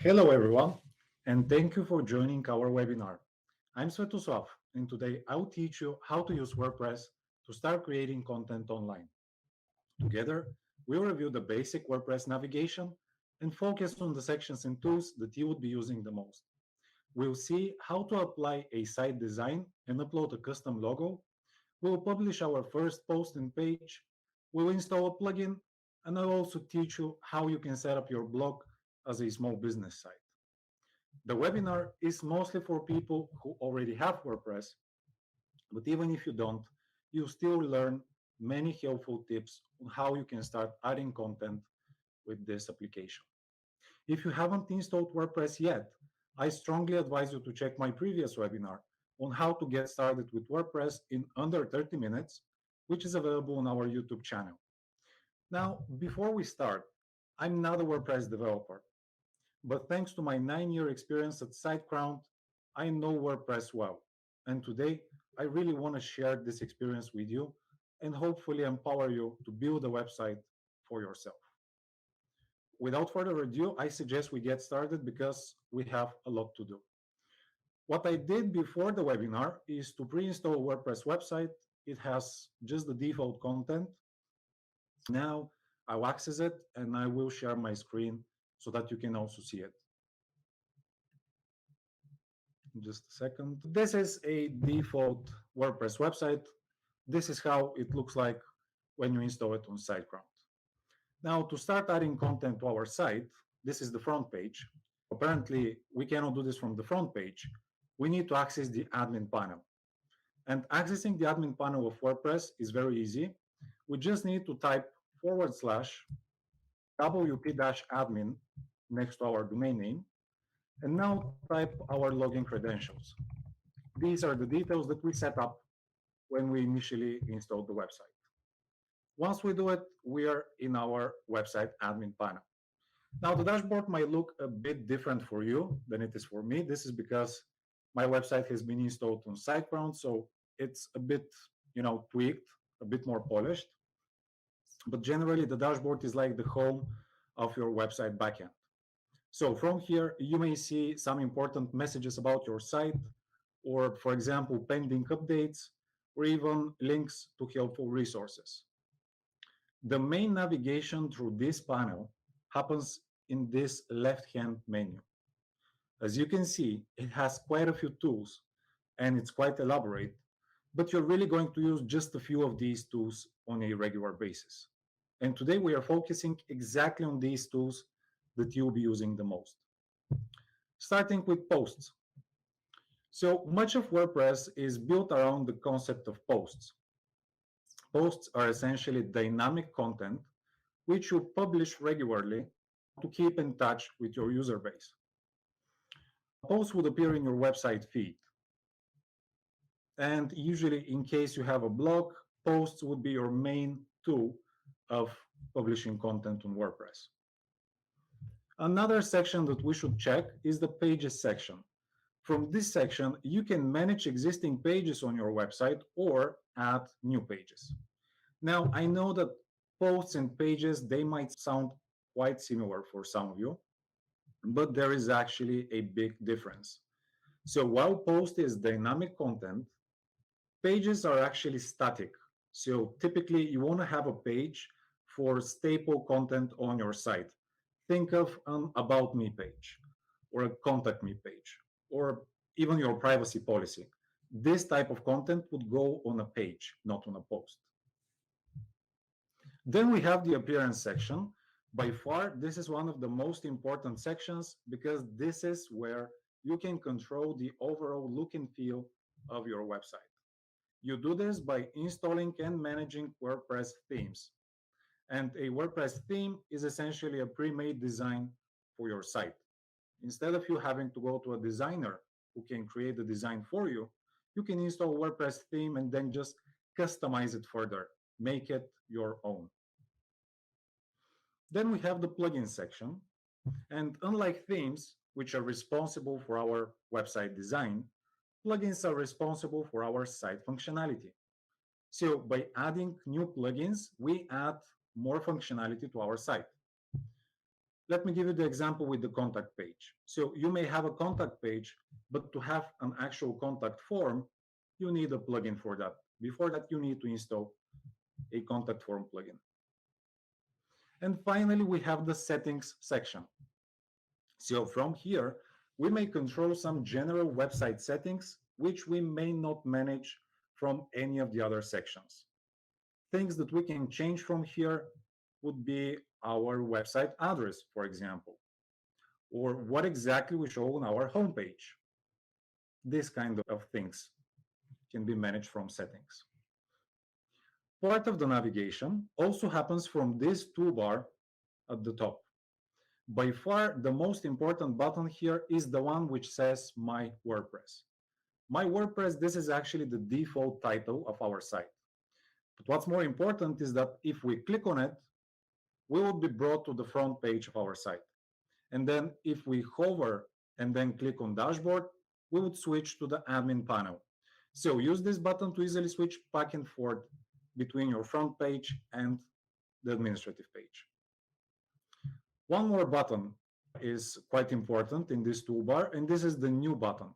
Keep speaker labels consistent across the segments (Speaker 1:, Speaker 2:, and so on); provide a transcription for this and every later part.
Speaker 1: Hello everyone, and thank you for joining our webinar. I'm Svetoslav, and today I'll teach you how to use WordPress to start creating content online. Together, we'll review the basic WordPress navigation and focus on the sections and tools that you would be using the most. We'll see how to apply a site design and upload a custom logo. We'll publish our first post and page. We'll install a plugin, and I'll also teach you how you can set up your blog as a small business site. The webinar is mostly for people who already have WordPress, but even if you don't, you'll still learn many helpful tips on how you can start adding content with this application. If you haven't installed WordPress yet, I strongly advise you to check my previous webinar on how to get started with WordPress in under 30 minutes, which is available on our YouTube channel. Now, before we start, I'm not a WordPress developer, but thanks to my 9-year experience at SiteGround, I know WordPress well. And today, I really want to share this experience with you and hopefully empower you to build a website for yourself. Without further ado, I suggest we get started because we have a lot to do. What I did before the webinar is to pre-install a WordPress website. It has just the default content. Now I'll access it and I will share my screen so that you can also see it. Just a second. This is a default WordPress website. This is how it looks like when you install it on SiteGround. Now, to start adding content to our site, this is the front page. Apparently, we cannot do this from the front page. We need to access the admin panel. And accessing the admin panel of WordPress is very easy. We just need to type /wp-admin next to our domain name, and now type our login credentials. These are the details that we set up when we initially installed the website. Once we do it, we are in our website admin panel. Now, the dashboard might look a bit different for you than it is for me. This is because my website has been installed on SiteGround, so it's a bit, tweaked, a bit more polished. But generally, the dashboard is like the home of your website backend. So from here, you may see some important messages about your site, or for example, pending updates, or even links to helpful resources. The main navigation through this panel happens in this left-hand menu. As you can see, it has quite a few tools, and it's quite elaborate, but you're really going to use just a few of these tools on a regular basis. And today we are focusing exactly on these tools that you'll be using the most. Starting with posts. So much of WordPress is built around the concept of posts. Posts are essentially dynamic content which you publish regularly to keep in touch with your user base. Posts would appear in your website feed. And usually, in case you have a blog, posts would be your main tool of publishing content on WordPress. Another section that we should check is the pages section. From this section, you can manage existing pages on your website or add new pages. Now, I know that posts and pages, they might sound quite similar for some of you, but there is actually a big difference. So while post is dynamic content, pages are actually static. So typically, you want to have a page for staple content on your site. Think of an About Me page, or a Contact Me page, or even your privacy policy. This type of content would go on a page, not on a post. Then we have the appearance section. By far, this is one of the most important sections because this is where you can control the overall look and feel of your website. You do this by installing and managing WordPress themes. And a WordPress theme is essentially a pre-made design for your site. Instead of you having to go to a designer who can create the design for you, you can install a WordPress theme and then just customize it further, make it your own. Then we have the plugin section. And unlike themes, which are responsible for our website design, plugins are responsible for our site functionality. So by adding new plugins, we add more functionality to our site. Let me give you the example with the contact page. So you may have a contact page, but to have an actual contact form, you need a plugin for that. Before that, you need to install a contact form plugin. And finally, we have the settings section. So from here, we may control some general website settings, which we may not manage from any of the other sections. Things that we can change from here would be our website address, for example, or what exactly we show on our homepage. This kind of things can be managed from settings. Part of the navigation also happens from this toolbar at the top. By far, the most important button here is the one which says My WordPress. My WordPress, this is actually the default title of our site. But what's more important is that if we click on it, we will be brought to the front page of our site. And then if we hover and then click on Dashboard, we would switch to the admin panel. So use this button to easily switch back and forth between your front page and the administrative page. One more button is quite important in this toolbar, and this is the New button.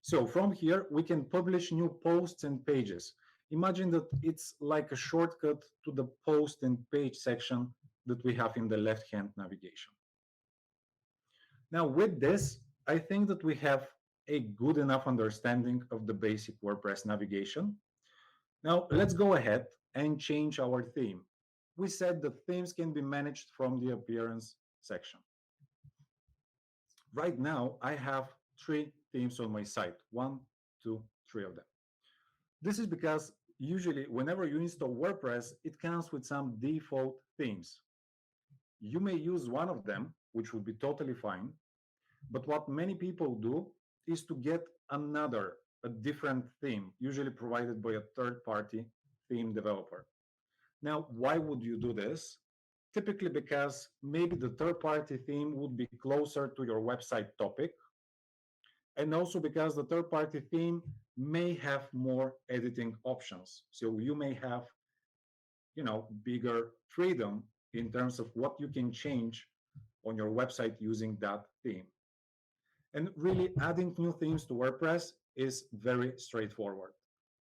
Speaker 1: So from here, we can publish new posts and pages. Imagine that it's like a shortcut to the post and page section that we have in the left-hand navigation. Now with this, I think that we have a good enough understanding of the basic WordPress navigation. Now let's go ahead and change our theme. We said that themes can be managed from the appearance section. Right now, I have 3 themes on my site. 1, 2, 3 of them. This is because usually whenever you install WordPress, it comes with some default themes. You may use one of them, which would be totally fine. But what many people do is to get a different theme, usually provided by a third-party theme developer. Now, why would you do this? Typically because maybe the third-party theme would be closer to your website topic, and also because the third-party theme may have more editing options. So you may have, bigger freedom in terms of what you can change on your website using that theme. And really, adding new themes to WordPress is very straightforward.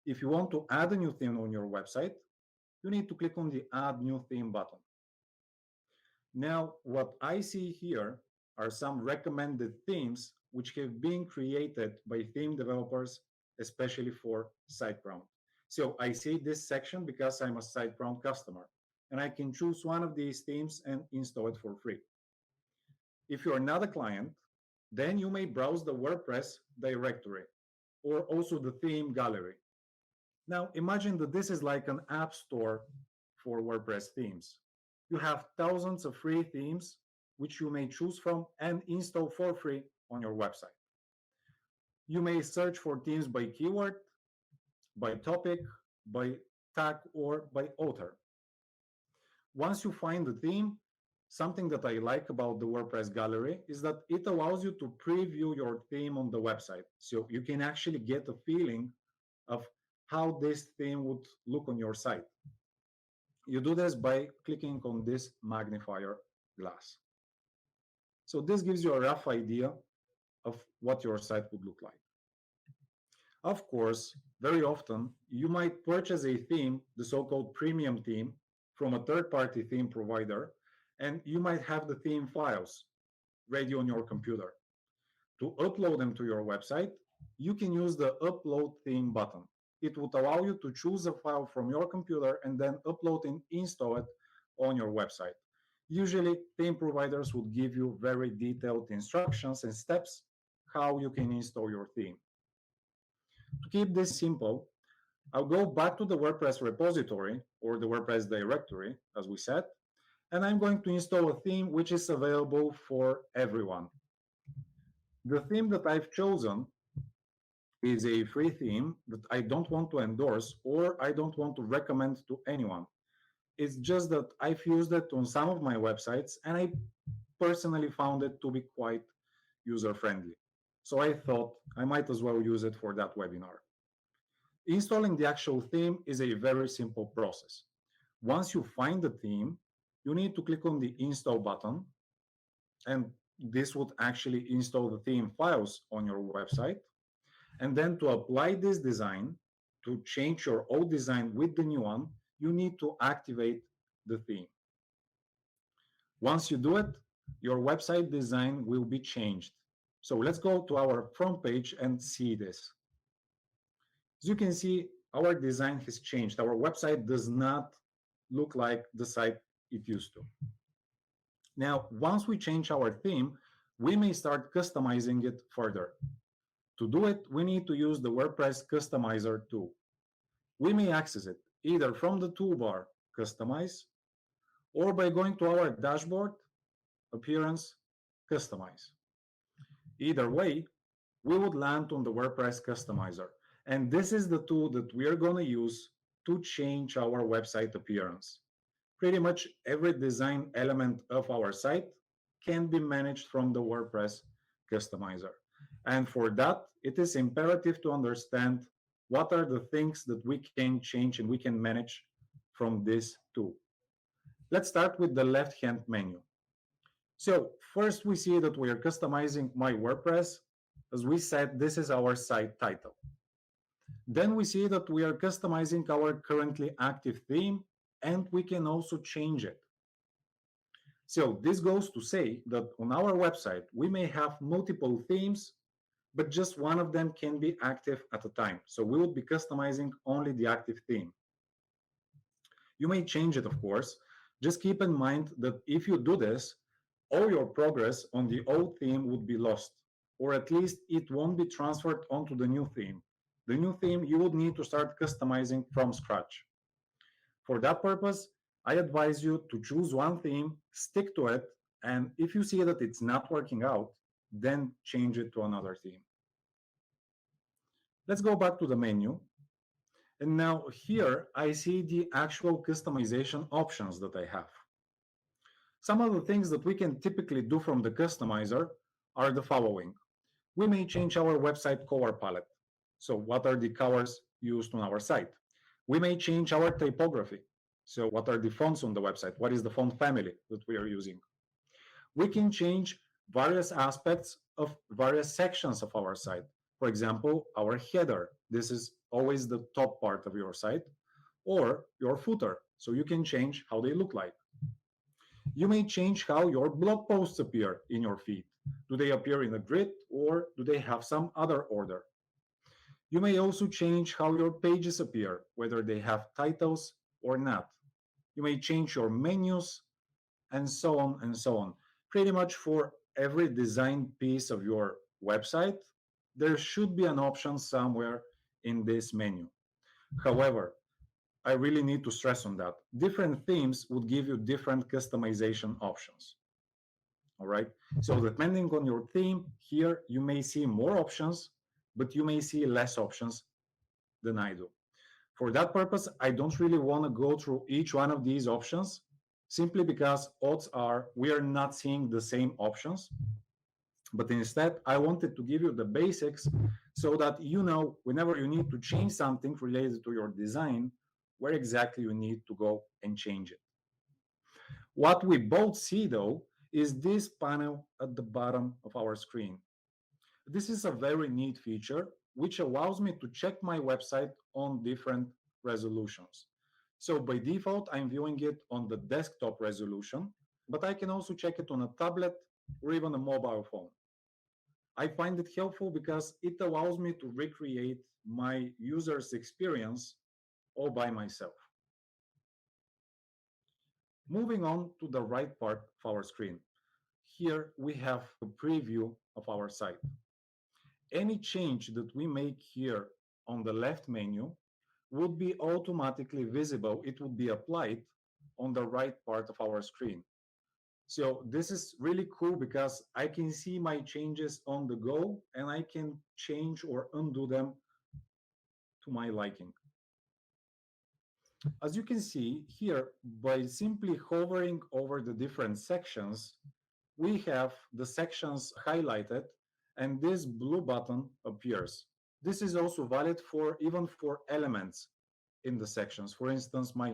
Speaker 1: If you want to add a new theme on your website, you need to click on the Add New Theme button. Now, what I see here are some recommended themes which have been created by theme developers, especially for SiteGround. So I see this section because I'm a SiteGround customer, and I can choose one of these themes and install it for free. If you're not a client, then you may browse the WordPress directory or also the theme gallery. Now, imagine that this is like an app store for WordPress themes. You have thousands of free themes which you may choose from and install for free on your website. You may search for themes by keyword, by topic, by tag, or by author. Once you find the theme, something that I like about the WordPress gallery is that it allows you to preview your theme on the website. So you can actually get a feeling of how this theme would look on your site. You do this by clicking on this magnifier glass. So this gives you a rough idea of what your site would look like. Of course, very often you might purchase a theme, the so-called premium theme, from a third-party theme provider, and you might have the theme files ready on your computer. To upload them to your website, you can use the Upload Theme button. It would allow you to choose a file from your computer and then upload and install it on your website. Usually, theme providers would give you very detailed instructions and steps how you can install your theme. To keep this simple, I'll go back to the WordPress repository or the WordPress directory, as we said, and I'm going to install a theme which is available for everyone. The theme that I've chosen is a free theme that I don't want to endorse or I don't want to recommend to anyone. It's just that I've used it on some of my websites and I personally found it to be quite user-friendly. So I thought I might as well use it for that webinar. Installing the actual theme is a very simple process. Once you find the theme, you need to click on the Install button. and this would actually install the theme files on your website. And then to apply this design, to change your old design with the new one, you need to activate the theme. Once you do it, your website design will be changed. So let's go to our front page and see this. As you can see, our design has changed. Our website does not look like the site it used to. Now, once we change our theme, we may start customizing it further. To do it, we need to use the WordPress Customizer tool. We may access it either from the toolbar Customize or by going to our dashboard, Appearance, Customize. Either way, we would land on the WordPress Customizer. And this is the tool that we are going to use to change our website appearance. Pretty much every design element of our site can be managed from the WordPress Customizer. And for that, it is imperative to understand what are the things that we can change and we can manage from this tool. Let's start with the left-hand menu. So first we see that we are customizing My WordPress. As we said, this is our site title. Then we see that we are customizing our currently active theme, and we can also change it. So this goes to say that on our website, we may have multiple themes, but just one of them can be active at a time. So we will be customizing only the active theme. You may change it, of course. Just keep in mind that if you do this, all your progress on the old theme would be lost, or at least it won't be transferred onto the new theme. The new theme you would need to start customizing from scratch. For that purpose, I advise you to choose one theme, stick to it, and if you see that it's not working out, then change it to another theme. Let's go back to the menu. And now here I see the actual customization options that I have. Some of the things that we can typically do from the customizer are the following. We may change our website color palette. So what are the colors used on our site? We may change our typography. So what are the fonts on the website? What is the font family that we are using? We can change various aspects of various sections of our site. For example, our header. This is always the top part of your site, or your footer. So you can change how they look like. You may change how your blog posts appear in your feed. Do they appear in a grid or do they have some other order? You may also change how your pages appear, whether they have titles or not. You may change your menus and so on and so on. Pretty much for every design piece of your website, there should be an option somewhere in this menu. However, I really need to stress on that. Different themes would give you different customization options. All right. So depending on your theme, here you may see more options, but you may see less options than I do. For that purpose, I don't really want to go through each one of these options simply because odds are we are not seeing the same options. But instead, I wanted to give you the basics so that you know whenever you need to change something related to your design, where exactly you need to go and change it. What we both see though is this panel at the bottom of our screen. This is a very neat feature which allows me to check my website on different resolutions. So by default, I'm viewing it on the desktop resolution, but I can also check it on a tablet or even a mobile phone. I find it helpful because it allows me to recreate my user's experience all by myself. Moving on to the right part of our screen. Here we have a preview of our site. Any change that we make here on the left menu would be automatically visible. It would be applied on the right part of our screen. So this is really cool because I can see my changes on the go and I can change or undo them to my liking. As you can see here, by simply hovering over the different sections, we have the sections highlighted and this blue button appears. This is also valid for even for elements in the sections. For instance, my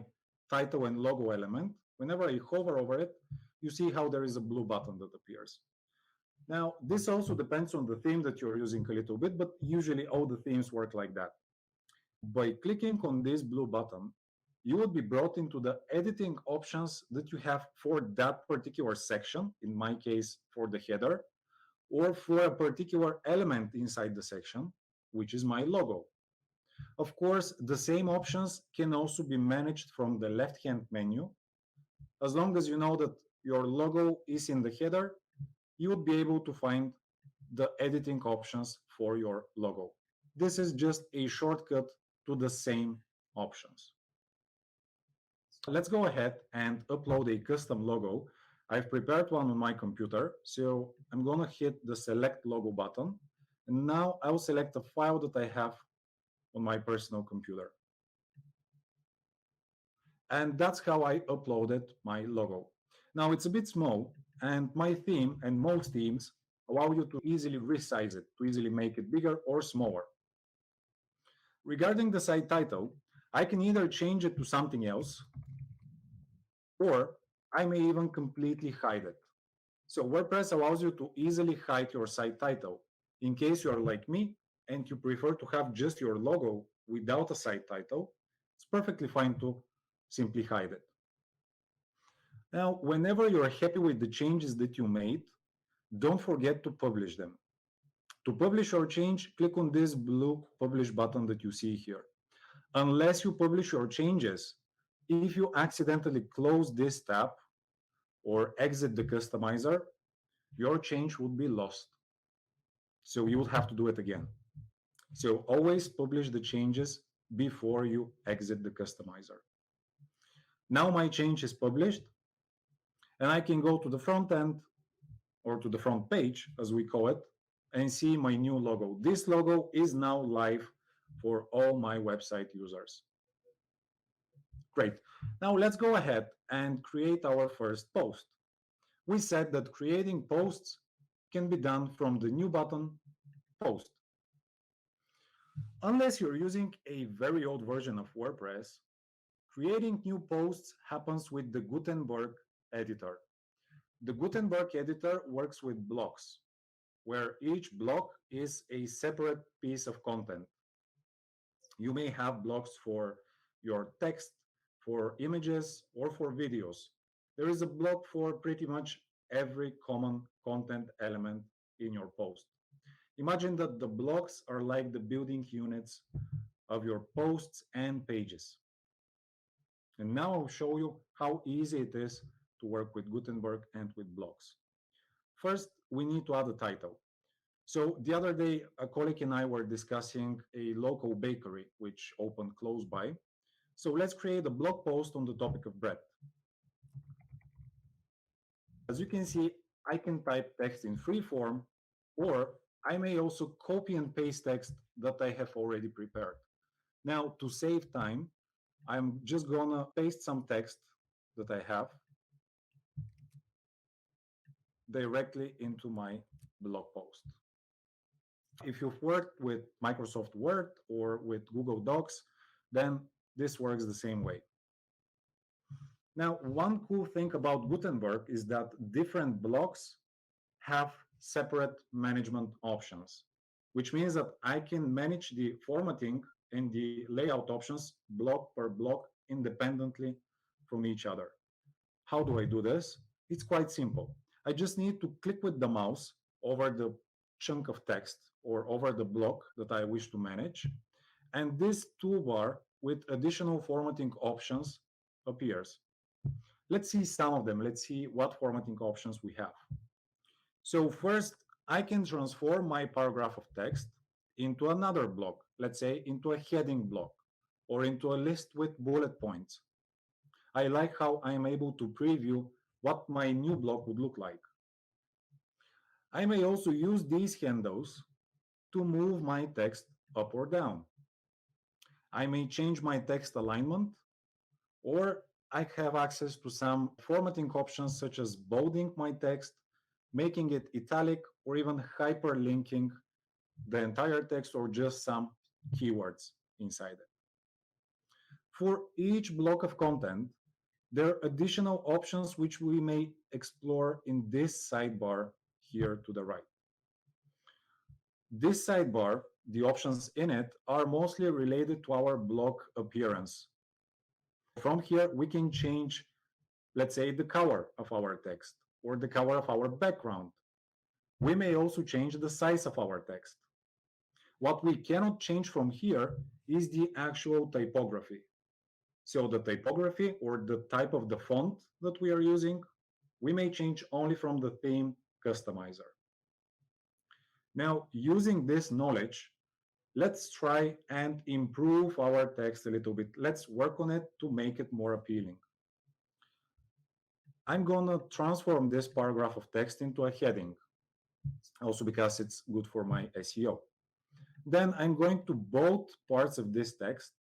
Speaker 1: title and logo element, whenever I hover over it, you see how there is a blue button that appears. Now, this also depends on the theme that you're using a little bit, but usually all the themes work like that. By clicking on this blue button, you will be brought into the editing options that you have for that particular section, in my case, for the header, or for a particular element inside the section, which is my logo. Of course, the same options can also be managed from the left-hand menu. As long as you know that your logo is in the header, you would be able to find the editing options for your logo. This is just a shortcut to the same options. Let's go ahead and upload a custom logo. I've prepared one on my computer, so I'm going to hit the select logo button. And now I'll select the file that I have on my personal computer. And that's how I uploaded my logo. Now it's a bit small, and my theme and most themes allow you to easily resize it, to easily make it bigger or smaller. Regarding the site title, I can either change it to something else, or I may even completely hide it. So WordPress allows you to easily hide your site title. In case you are like me and you prefer to have just your logo without a site title, it's perfectly fine to simply hide it. Now, whenever you're happy with the changes that you made, don't forget to publish them. To publish or change, click on this blue publish button that you see here. Unless you publish your changes, if you accidentally close this tab or exit the customizer, your change would be lost. So you would have to do it again. So always publish the changes before you exit the customizer. Now my change is published, and I can go to the front end or to the front page, as we call it, and see my new logo. This logo is now live for all my website users. Great. Now let's go ahead and create our first post. We said that creating posts can be done from the new button, Post. Unless you're using a very old version of WordPress, creating new posts happens with the Gutenberg editor. The Gutenberg editor works with blocks, where each block is a separate piece of content. You may have blocks for your text, for images, or for videos. There is a block for pretty much every common content element in your post. Imagine that the blocks are like the building units of your posts and pages. And now I'll show you how easy it is to work with Gutenberg and with blocks. First, we need to add a title. So the other day, a colleague and I were discussing a local bakery which opened close by. So let's create a blog post on the topic of bread. As you can see, I can type text in free form, or I may also copy and paste text that I have already prepared. Now, to save time, I'm just gonna paste some text that I have directly into my blog post. If you've worked with Microsoft Word or with Google Docs, then this works the same way. Now, one cool thing about Gutenberg is that different blocks have separate management options, which means that I can manage the formatting and the layout options block per block independently from each other. How do I do this? It's quite simple. I just need to click with the mouse over the chunk of text or over the block that I wish to manage, and this toolbar with additional formatting options appears. Let's see some of them. Let's see what formatting options we have. So first, I can transform my paragraph of text into another block, let's say into a heading block or into a list with bullet points. I like how I am able to preview what my new block would look like. I may also use these handles to move my text up or down. I may change my text alignment, or I have access to some formatting options such as bolding my text, making it italic, or even hyperlinking the entire text or just some keywords inside it. For each block of content, there are additional options which we may explore in this sidebar here to the right. This sidebar, the options in it, are mostly related to our blog appearance. From here, we can change, let's say, the color of our text or the color of our background. We may also change the size of our text. What we cannot change from here is the actual typography. So the typography or the type of the font that we are using, we may change only from the theme customizer. Now, using this knowledge, let's try and improve our text a little bit. Let's work on it to make it more appealing. I'm going to transform this paragraph of text into a heading, also because it's good for my SEO. Then I'm going to bold parts of this text,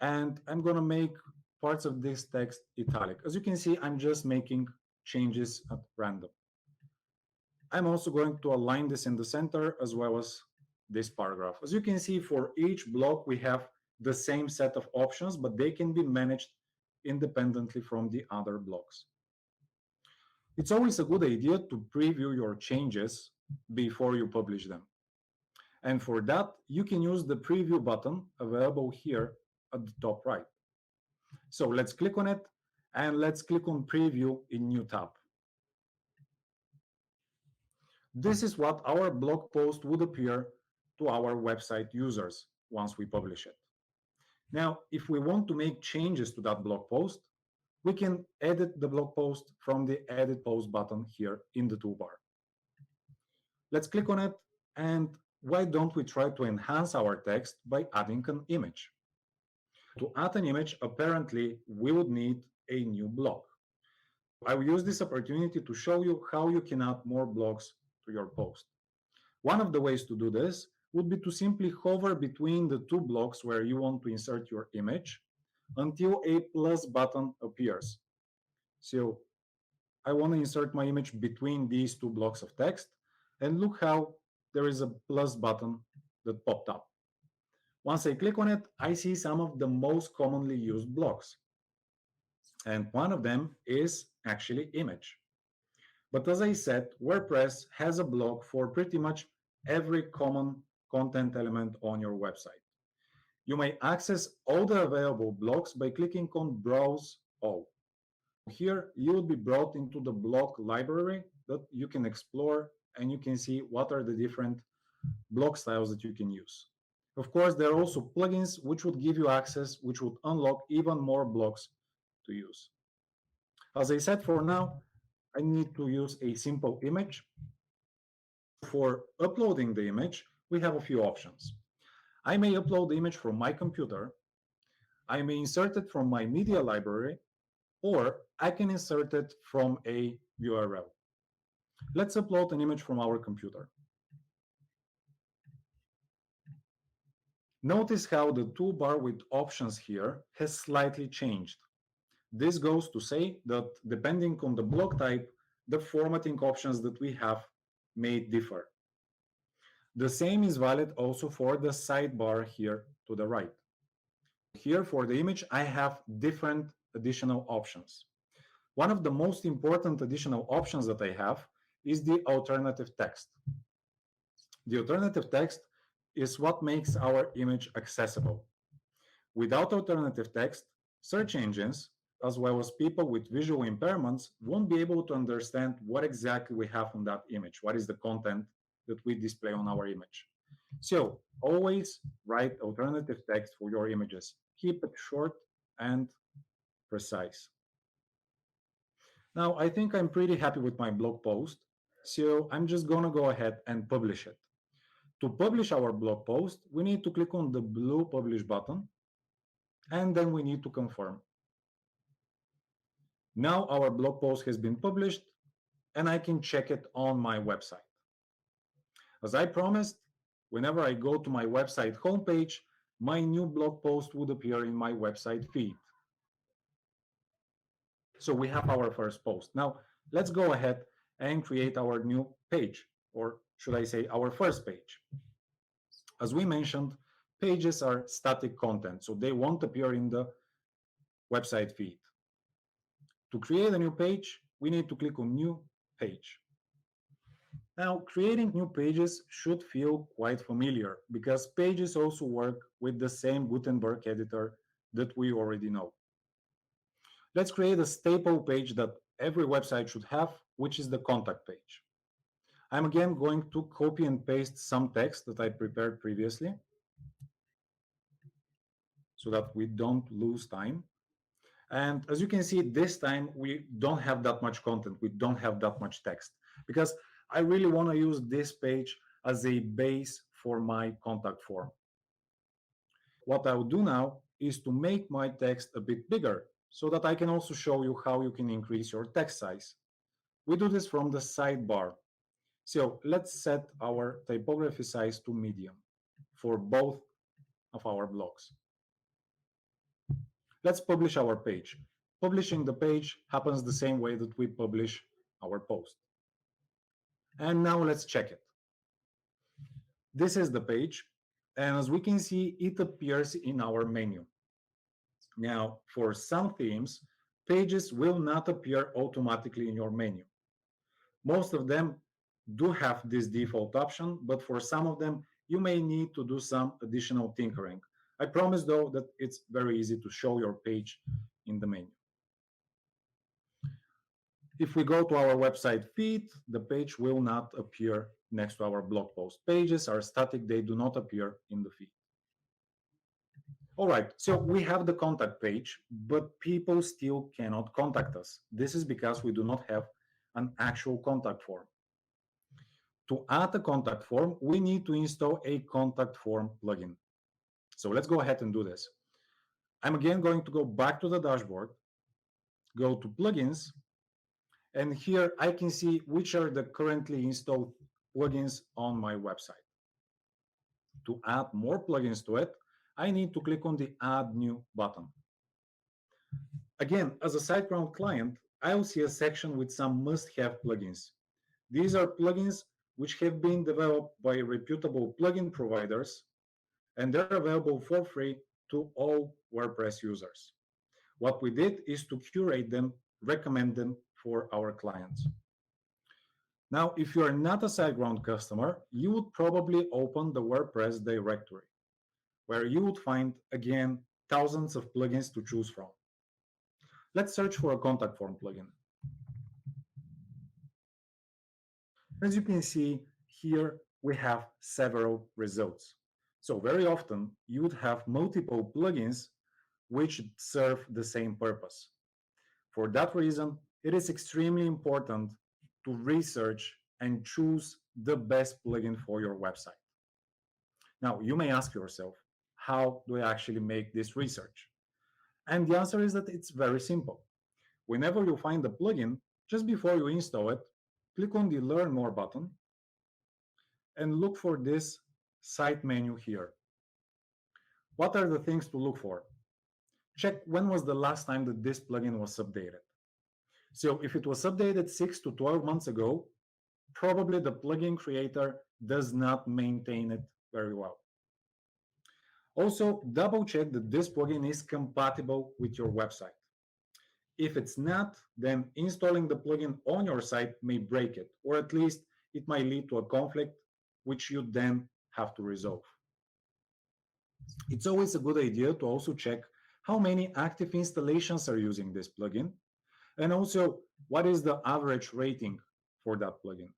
Speaker 1: and I'm going to make parts of this text italic. As you can see, I'm just making changes at random. I'm also going to align this in the center as well as this paragraph. As you can see, for each block, we have the same set of options, but they can be managed independently from the other blocks. It's always a good idea to preview your changes before you publish them. And for that, you can use the preview button available here at the top right. So let's click on it, and let's click on preview in new tab. This is what our blog post would appear to our website users once we publish it. Now, if we want to make changes to that blog post, we can edit the blog post from the Edit Post button here in the toolbar. Let's click on it, and why don't we try to enhance our text by adding an image? To add an image, apparently, we would need a new blog. I will use this opportunity to show you how you can add more blogs to your post. One of the ways to do this would be to simply hover between the two blocks where you want to insert your image until a plus button appears. So I want to insert my image between these two blocks of text, and look how there is a plus button that popped up. Once I click on it, I see some of the most commonly used blocks. And one of them is actually image. But as I said, WordPress has a blog for pretty much every common content element on your website. You may access all the available blocks by clicking on Browse All. Here, you will be brought into the blog library that you can explore, and you can see what are the different blog styles that you can use. Of course, there are also plugins which would give you access, which would unlock even more blocks to use. As I said, for now, I need to use a simple image. For uploading the image, we have a few options. I may upload the image from my computer, I may insert it from my media library, or I can insert it from a URL. Let's upload an image from our computer. Notice how the toolbar with options here has slightly changed. This goes to say that depending on the block type, the formatting options that we have may differ. The same is valid also for the sidebar here to the right. Here for the image, I have different additional options. One of the most important additional options that I have is the alternative text. The alternative text is what makes our image accessible. Without alternative text, search engines, as well as people with visual impairments, won't be able to understand what exactly we have on that image, what is the content that we display on our image. So always write alternative text for your images. Keep it short and precise. Now, I think I'm pretty happy with my blog post, so I'm just going to go ahead and publish it. To publish our blog post, we need to click on the blue Publish button, and then we need to confirm. Now our blog post has been published, and I can check it on my website. As I promised, whenever I go to my website homepage, my new blog post would appear in my website feed. So we have our first post. Now, let's go ahead and create our new page, or should I say our first page. As we mentioned, pages are static content, so they won't appear in the website feed. To create a new page, we need to click on New Page. Now, creating new pages should feel quite familiar because pages also work with the same Gutenberg editor that we already know. Let's create a staple page that every website should have, which is the contact page. I'm again going to copy and paste some text that I prepared previously so that we don't lose time. And as you can see, this time we don't have that much content. We don't have that much text because I really want to use this page as a base for my contact form. What I'll do now is to make my text a bit bigger so that I can also show you how you can increase your text size. We do this from the sidebar. So let's set our typography size to medium for both of our blocks. Let's publish our page. Publishing the page happens the same way that we publish our post. And now let's check it. This is the page, and as we can see, it appears in our menu. Now, for some themes, pages will not appear automatically in your menu. Most of them do have this default option, but for some of them, you may need to do some additional tinkering. I promise, though, that it's very easy to show your page in the menu. If we go to our website feed, the page will not appear next to our blog post. Pages are static, they do not appear in the feed. All right, so we have the contact page, but people still cannot contact us. This is because we do not have an actual contact form. To add a contact form, we need to install a contact form plugin. So let's go ahead and do this. I'm again going to go back to the dashboard, go to plugins, and here I can see which are the currently installed plugins on my website. To add more plugins to it, I need to click on the Add New button. Again, as a SiteGround client, I'll see a section with some must-have plugins. These are plugins which have been developed by reputable plugin providers, and they're available for free to all WordPress users. What we did is to curate them, recommend them for our clients. Now, if you are not a SiteGround customer, you would probably open the WordPress directory, where you would find, again, thousands of plugins to choose from. Let's search for a contact form plugin. As you can see, here we have several results. So very often, you would have multiple plugins which serve the same purpose. For that reason, it is extremely important to research and choose the best plugin for your website. Now, you may ask yourself, how do I actually make this research? And the answer is that it's very simple. Whenever you find a plugin, just before you install it, click on the Learn More button and look for this site menu here. What are the things to look for? Check when was the last time that this plugin was updated. So if it was updated 6 to 12 months ago, probably the plugin creator does not maintain it very well. Also, double check that this plugin is compatible with your website. If it's not, then installing the plugin on your site may break it, or at least it might lead to a conflict, which you then have to resolve. It's always a good idea to also check how many active installations are using this plugin, and also what is the average rating for that plugin.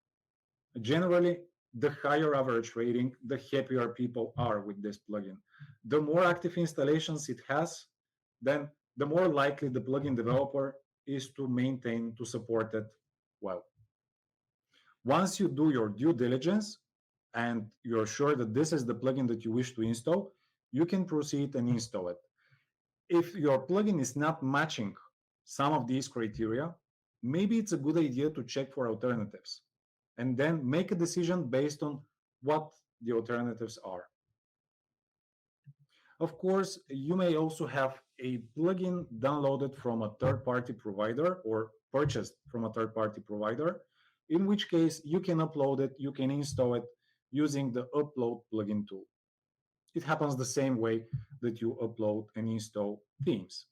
Speaker 1: Generally, the higher average rating, the happier people are with this plugin. The more active installations it has, then the more likely the plugin developer is to maintain, to support it well. Once you do your due diligence and you're sure that this is the plugin that you wish to install, you can proceed and install it. If your plugin is not matching some of these criteria, maybe it's a good idea to check for alternatives and then make a decision based on what the alternatives are. Of course, you may also have a plugin downloaded from a third-party provider or purchased from a third-party provider, in which case you can upload it, you can install it using the upload plugin tool. It happens the same way that you upload and install themes.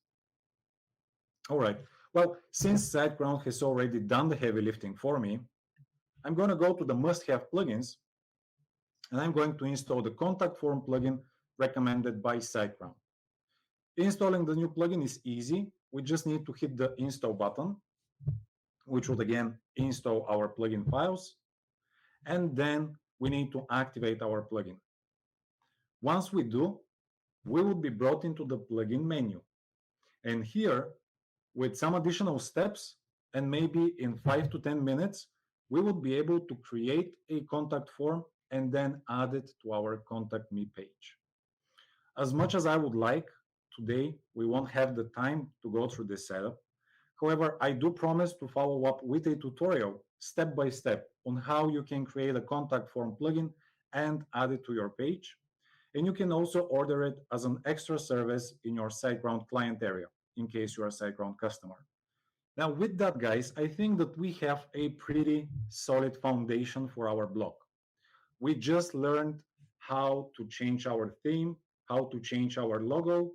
Speaker 1: All right, Well, since SiteGround has already done the heavy lifting for me, I'm going to go to the must-have plugins, and I'm going to install the contact form plugin recommended by SiteGround. Installing the new plugin is easy. We just need to hit the install button, which would again install our plugin files, and then we need to activate our plugin. Once we do, we will be brought into the plugin menu. And here, with some additional steps, and maybe in 5 to 10 minutes, we would be able to create a contact form and then add it to our Contact Me page. As much as I would like, today we won't have the time to go through this setup. However, I do promise to follow up with a tutorial step by step on how you can create a contact form plugin and add it to your page. And you can also order it as an extra service in your SiteGround client area in case you're a SiteGround customer. Now, with that, guys, I think that we have a pretty solid foundation for our blog. We just learned how to change our theme, how to change our logo.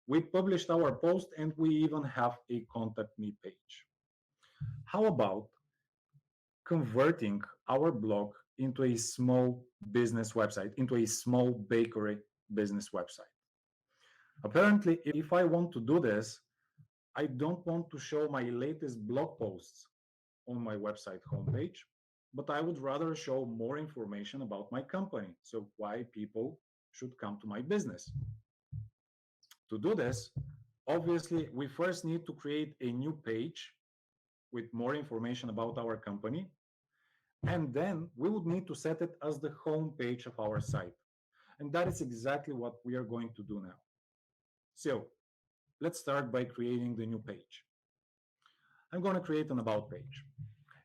Speaker 1: We published our post, and we even have a contact me page. How about converting our blog into a small business website, into a small bakery business website? Apparently, if I want to do this, I don't want to show my latest blog posts on my website homepage, but I would rather show more information about my company. So, why people should come to my business. To do this, obviously, we first need to create a new page with more information about our company. And then we would need to set it as the home page of our site. And that is exactly what we are going to do now. So let's start by creating the new page. I'm going to create an about page.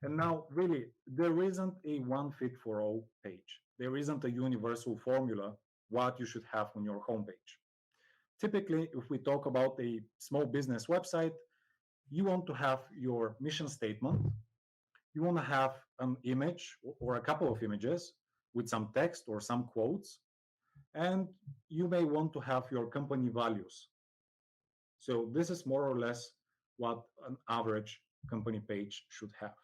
Speaker 1: And now, really, there isn't a one fit for all page. There isn't a universal formula what you should have on your homepage. Typically, if we talk about a small business website, you want to have your mission statement. You want to have an image or a couple of images with some text or some quotes. And you may want to have your company values. So this is more or less what an average company page should have.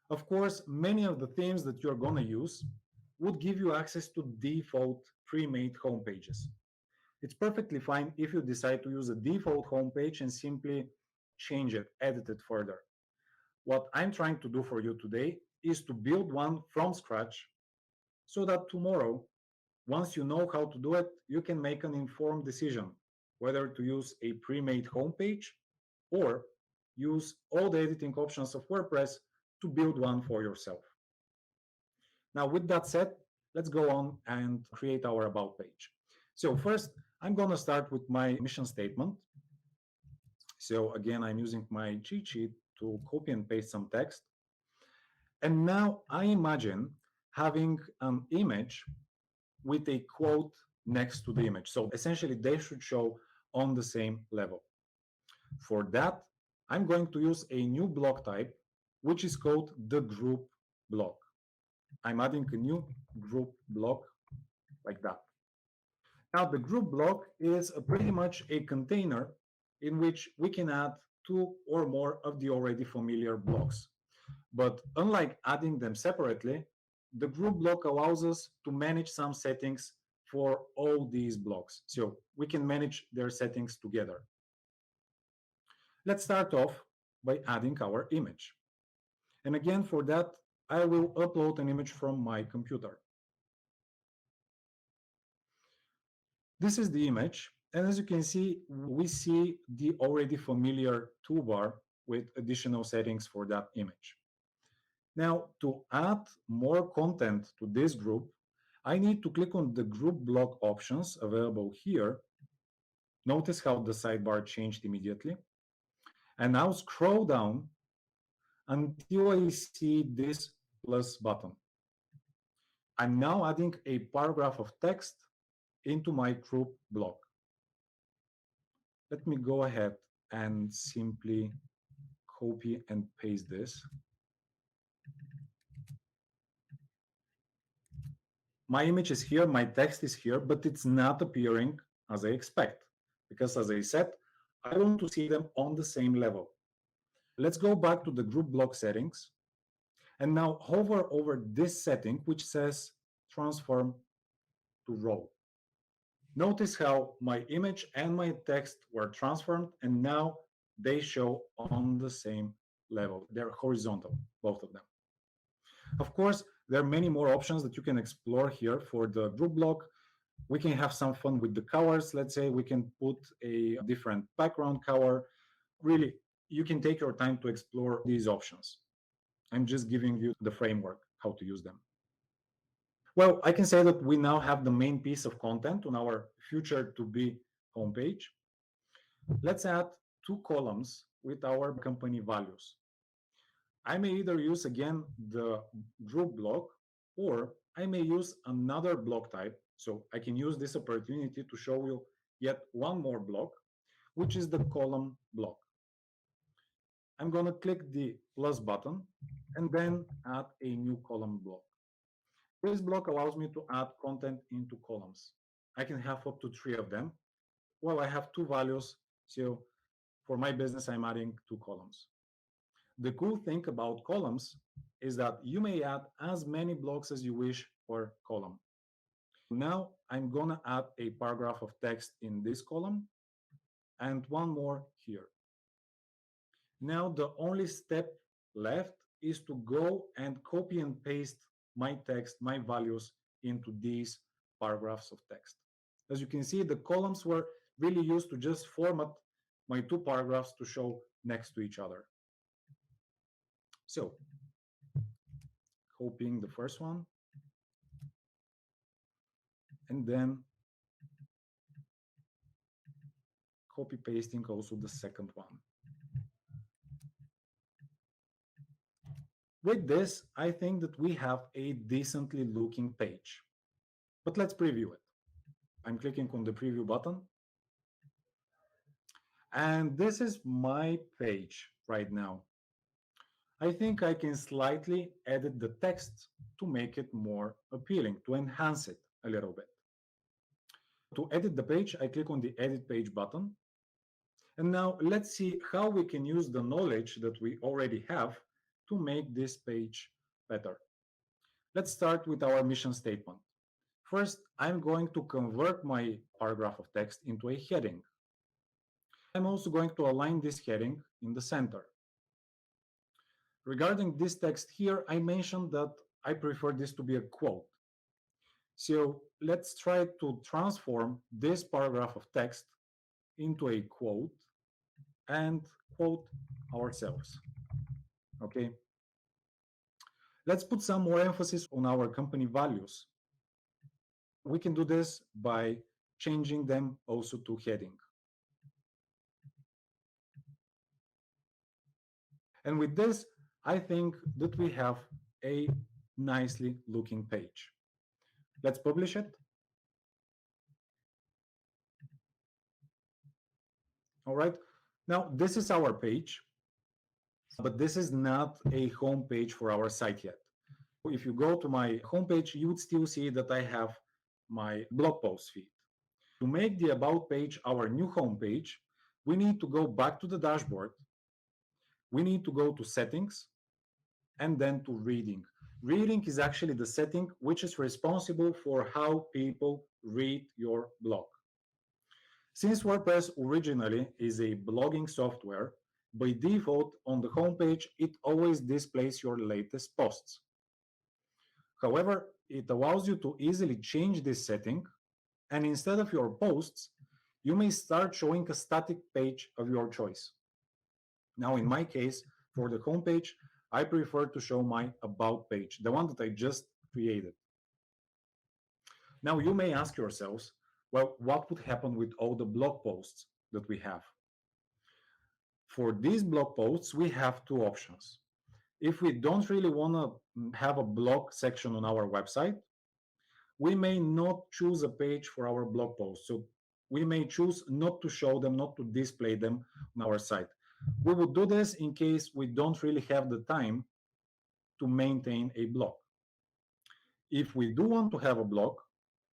Speaker 1: Of course, many of the themes that you're going to use would give you access to default pre-made home pages. It's perfectly fine if you decide to use a default homepage and simply change it, edit it further. What I'm trying to do for you today is to build one from scratch so that tomorrow, once you know how to do it, you can make an informed decision whether to use a pre-made homepage or use all the editing options of WordPress to build one for yourself. Now, with that said, let's go on and create our about page. So first, I'm going to start with my mission statement. So again, I'm using my cheat sheet to copy and paste some text. And now I imagine having an image with a quote next to the image. So essentially, they should show on the same level. For that, I'm going to use a new block type, which is called the group block. I'm adding a new group block like that. Now, the group block is pretty much a container in which we can add two or more of the already familiar blocks. But unlike adding them separately, the group block allows us to manage some settings for all these blocks. So we can manage their settings together. Let's start off by adding our image. And again, for that, I will upload an image from my computer. This is the image. And as you can see, we see the already familiar toolbar with additional settings for that image. Now, to add more content to this group, I need to click on the group block options available here. Notice how the sidebar changed immediately. And now scroll down until I see this plus button. I'm now adding a paragraph of text into my group block. Let me go ahead and simply copy and paste this. My image is here, my text is here, but it's not appearing as I expect. Because as I said, I want to see them on the same level. Let's go back to the group block settings and now hover over this setting which says transform to row. Notice how my image and my text were transformed and now they show on the same level. They're horizontal, both of them. Of course, there are many more options that you can explore here for the group block. We can have some fun with the colors. Let's say we can put a different background color. Really, you can take your time to explore these options. I'm just giving you the framework, how to use them. Well, I can say that we now have the main piece of content on our future to be homepage. Let's add two columns with our company values. I may either use again the group block or I may use another block type. So I can use this opportunity to show you yet one more block, which is the column block. I'm going to click the plus button and then add a new column block. This block allows me to add content into columns. I can have up to 3 of them. Well, I have 2 values, so for my business, I'm adding 2 columns. The cool thing about columns is that you may add as many blocks as you wish per column. Now I'm gonna add a paragraph of text in this column and one more here. Now the only step left is to go and copy and paste my text, my values into these paragraphs of text. As you can see, the columns were really used to just format my 2 paragraphs to show next to each other. So, copying the first one, and then copy pasting also the second one. With this, I think that we have a decently looking page. But let's preview it. I'm clicking on the preview button. And this is my page right now. I think I can slightly edit the text to make it more appealing, to enhance it a little bit. To edit the page, I click on the Edit Page button. And now let's see how we can use the knowledge that we already have to make this page better. Let's start with our mission statement. First, I'm going to convert my paragraph of text into a heading. I'm also going to align this heading in the center. Regarding this text here, I mentioned that I prefer this to be a quote. So let's try to transform this paragraph of text into a quote and quote ourselves. Okay. Let's put some more emphasis on our company values. We can do this by changing them also to heading. And with this, I think that we have a nicely looking page. Let's publish it. All right. Now, this is our page, but this is not a home page for our site yet. If you go to my homepage, you would still see that I have my blog post feed. To make the About page our new homepage, we need to go back to the dashboard. We need to go to Settings and then to Reading. Reading is actually the setting which is responsible for how people read your blog. Since WordPress originally is a blogging software, by default on the homepage, it always displays your latest posts. However, it allows you to easily change this setting, and instead of your posts, you may start showing a static page of your choice. Now, in my case, for the homepage, I prefer to show my About page, the one that I just created. Now, you may ask yourselves, well, what would happen with all the blog posts that we have? For these blog posts, we have 2 options. If we don't really want to have a blog section on our website, we may not choose a page for our blog posts. So we may choose not to show them, not to display them on our site. We would do this in case we don't really have the time to maintain a blog. If we do want to have a blog,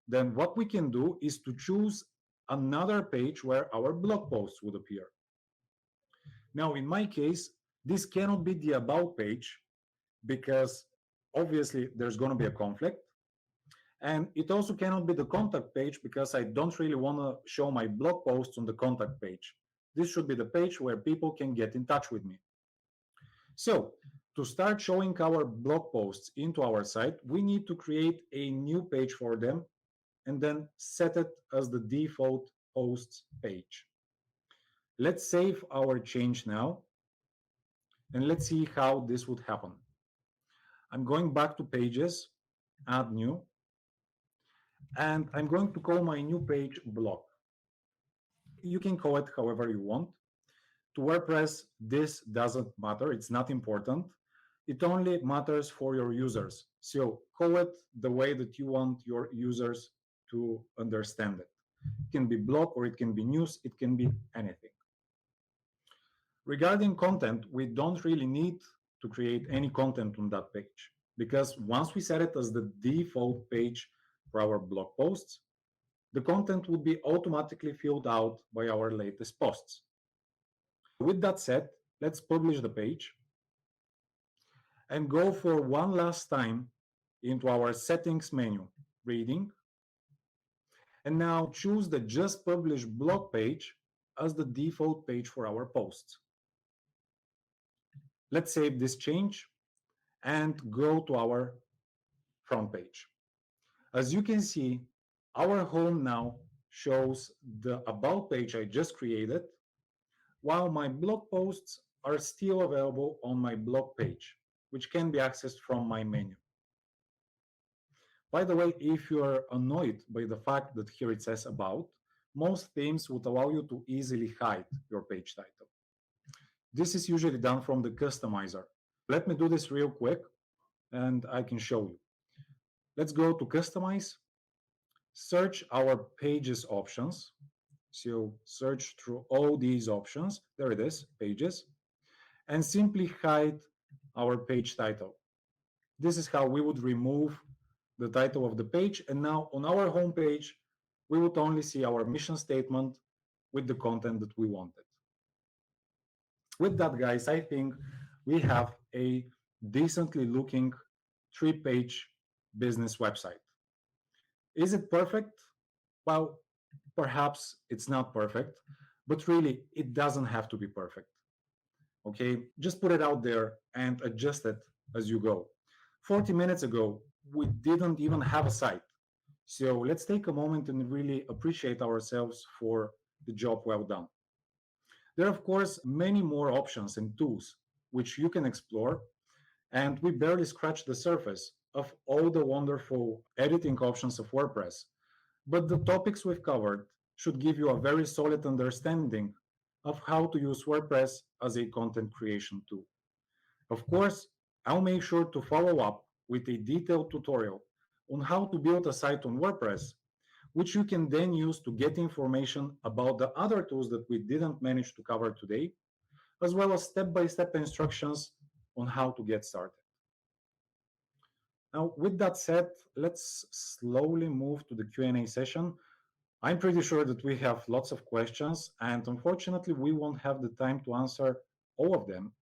Speaker 1: then what we can do is to choose another page where our blog posts would appear. Now, in my case, This cannot be the about page because obviously there's going to be a conflict. And it also cannot be the contact page because I don't really want to show my blog posts on the contact page. This should be the page where people can get in touch with me. So to start showing our blog posts into our site, we need to create a new page for them and then set it as the default posts page. Let's save our change now and let's see how this would happen. I'm going back to pages, add new, and I'm going to call my new page blog. You can call it however you want. To WordPress, this doesn't matter. It's not important. It only matters for your users. So call it the way that you want your users to understand it. It can be blog or it can be news. It can be anything. Regarding content, we don't really need to create any content on that page because once we set it as the default page for our blog posts, the content would be automatically filled out by our latest posts. With that said, let's publish the page and go for one last time into our settings menu, reading, and now choose the just published blog page as the default page for our posts. Let's save this change and go to our front page. As you can see, our home now shows the about page I just created, while my blog posts are still available on my blog page, which can be accessed from my menu. By the way, if you are annoyed by the fact that here it says about, most themes would allow you to easily hide your page title. This is usually done from the customizer. Let me do this real quick and I can show you. Let's go to customize, search our pages options. So search through all these options. There it is, pages, and simply hide our page title. This is how we would remove the title of the page. And now on our home page, we would only see our mission statement with the content that we wanted. With that, guys, I think we have a decently looking 3-page business website. Is it perfect? Well, perhaps it's not perfect, but really it doesn't have to be perfect. Okay, just put it out there and adjust it as you go. 40 minutes ago, we didn't even have a site. So let's take a moment and really appreciate ourselves for the job well done. There are, of course, many more options and tools which you can explore, and we barely scratched the surface of all the wonderful editing options of WordPress. But the topics we've covered should give you a very solid understanding of how to use WordPress as a content creation tool. Of course, I'll make sure to follow up with a detailed tutorial on how to build a site on WordPress, which you can then use to get information about the other tools that we didn't manage to cover today, as well as step-by-step instructions on how to get started. Now, with that said, let's slowly move to the Q&A session. I'm pretty sure that we have lots of questions, and unfortunately, we won't have the time to answer all of them.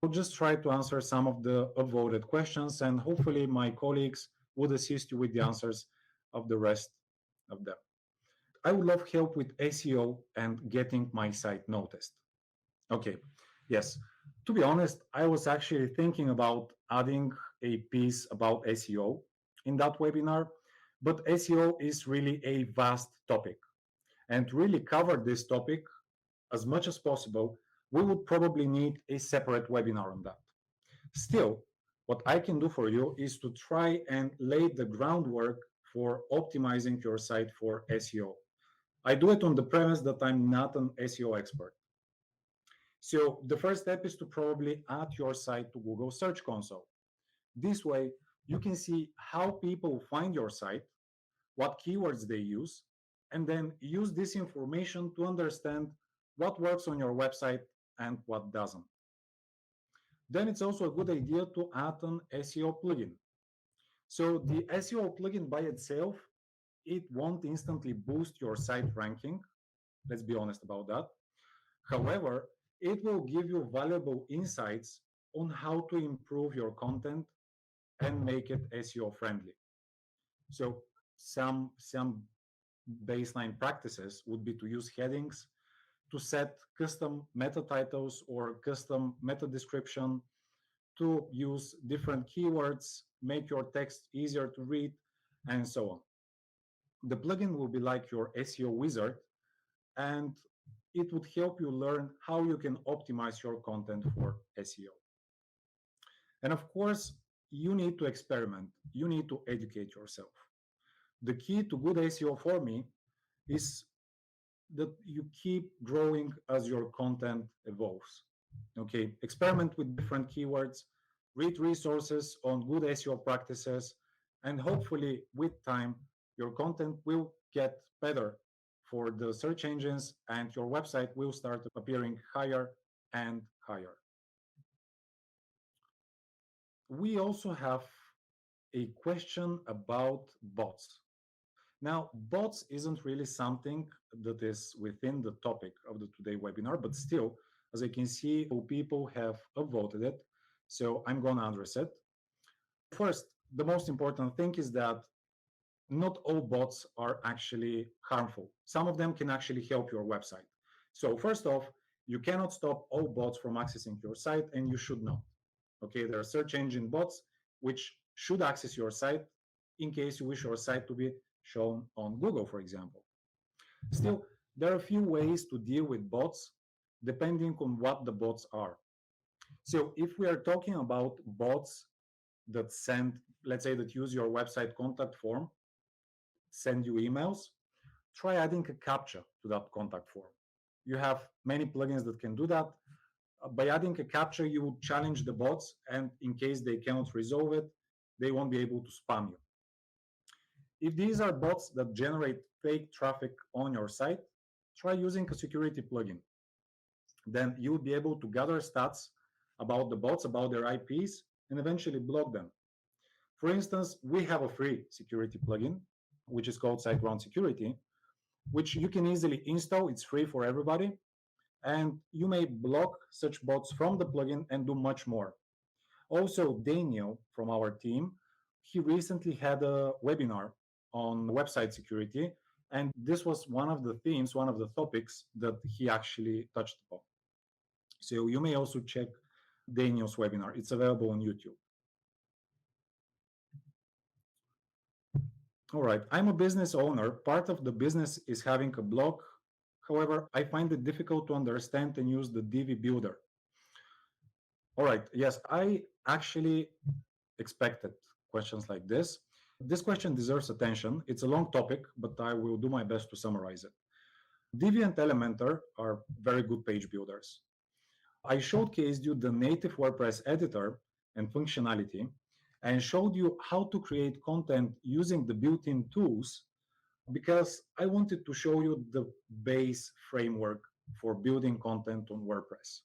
Speaker 1: I'll just try to answer some of the upvoted questions, and hopefully my colleagues would assist you with the answers of the rest of them. I would love help with SEO and getting my site noticed. Okay, yes. To be honest, I was actually thinking about adding a piece about SEO in that webinar, but SEO is really a vast topic. And to really cover this topic as much as possible, we would probably need a separate webinar on that. Still, what I can do for you is to try and lay the groundwork for optimizing your site for SEO. I do it on the premise that I'm not an SEO expert. So the first step is to probably add your site to Google Search Console. This way, you can see how people find your site, what keywords they use, and then use this information to understand what works on your website and what doesn't. Then it's also a good idea to add an SEO plugin. So the SEO plugin by itself, it won't instantly boost your site ranking. Let's be honest about that. However, It will give you valuable insights on how to improve your content and make it SEO friendly. So some baseline practices would be to use headings, to set custom meta titles or custom meta description, to use different keywords, make your text easier to read, and so on. The plugin will be like your SEO wizard, and it would help you learn how you can optimize your content for SEO. And of course, you need to experiment, you need to educate yourself. The key to good SEO for me is that you keep growing as your content evolves. Okay, experiment with different keywords, read resources on good SEO practices, and hopefully with time, your content will get better for the search engines and your website will start appearing higher and higher. We also have a question about bots. Now, bots isn't really something that is within the topic of the today webinar, but still, as I can see, people have upvoted it, so I'm going to address it. First, the most important thing is that not all bots are actually harmful. Some of them can actually help your website. So first off, you cannot stop all bots from accessing your site, and you should not. Okay, there are search engine bots which should access your site in case you wish your site to be shown on Google, for example. Still, there are a few ways to deal with bots depending on what the bots are. So if we are talking about bots that send, let's say that use your website contact form, send you emails, try adding a CAPTCHA to that contact form. You have many plugins that can do that. By adding a CAPTCHA, you would challenge the bots, and in case they cannot resolve it, they won't be able to spam you. If these are bots that generate fake traffic on your site, try using a security plugin. Then you will be able to gather stats about the bots, about their IPs, and eventually block them. For instance, we have a free security plugin, which is called SiteGround Security, which you can easily install. It's free for everybody. And you may block such bots from the plugin and do much more. Also, Daniel from our team, he recently had a webinar on website security, and this was one of the themes, one of the topics that he actually touched upon. So you may also check Daniel's webinar. It's available on YouTube. All right, I'm a business owner. Part of the business is having a blog. However, I find it difficult to understand and use the Divi builder. All right, yes, I actually expected questions like this. This question deserves attention. It's a long topic, but I will do my best to summarize it. Divi and Elementor are very good page builders. I showcased you the native WordPress editor and functionality and showed you how to create content using the built-in tools because I wanted to show you the base framework for building content on WordPress.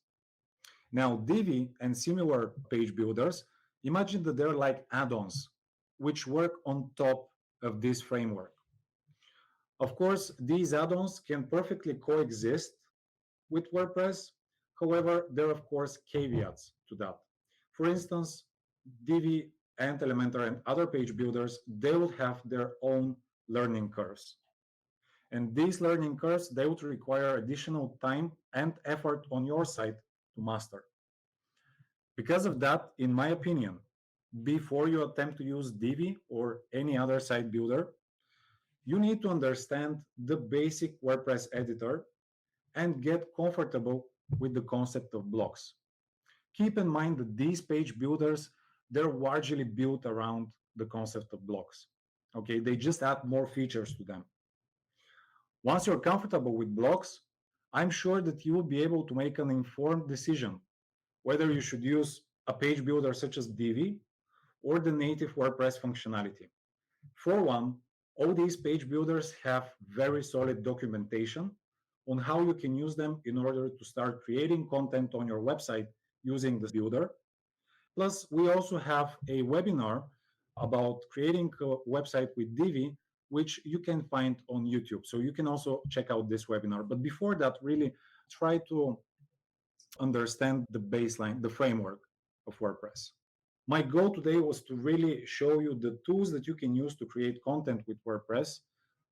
Speaker 1: Now, Divi and similar page builders, imagine that they're like add-ons which work on top of this framework. Of course, these add-ons can perfectly coexist with WordPress. However, there are, of course, caveats to that. For instance, Divi and Elementor and other page builders, they would have their own learning curves. And these learning curves, they would require additional time and effort on your side to master. Because of that, in my opinion, before you attempt to use Divi or any other site builder, you need to understand the basic WordPress editor and get comfortable with the concept of blocks. Keep in mind that these page builders, they're largely built around the concept of blocks. Okay, they just add more features to them. Once you're comfortable with blocks, I'm sure that you will be able to make an informed decision whether you should use a page builder such as Divi or the native WordPress functionality. For one, all these page builders have very solid documentation on how you can use them in order to start creating content on your website using this builder. Plus, we also have a webinar about creating a website with Divi, which you can find on YouTube. So you can also check out this webinar. But before that, really try to understand the baseline, the framework of WordPress. My goal today was to really show you the tools that you can use to create content with WordPress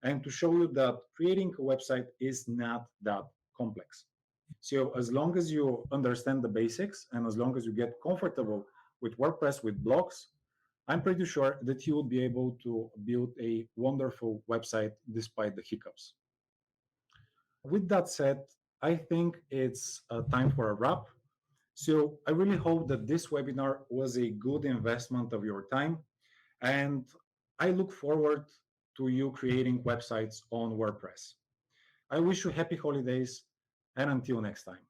Speaker 1: and to show you that creating a website is not that complex. So as long as you understand the basics and as long as you get comfortable with WordPress, with blogs, I'm pretty sure that you will be able to build a wonderful website despite the hiccups. With that said, I think it's time for a wrap. So I really hope that this webinar was a good investment of your time, and I look forward to you creating websites on WordPress. I wish you happy holidays, and until next time.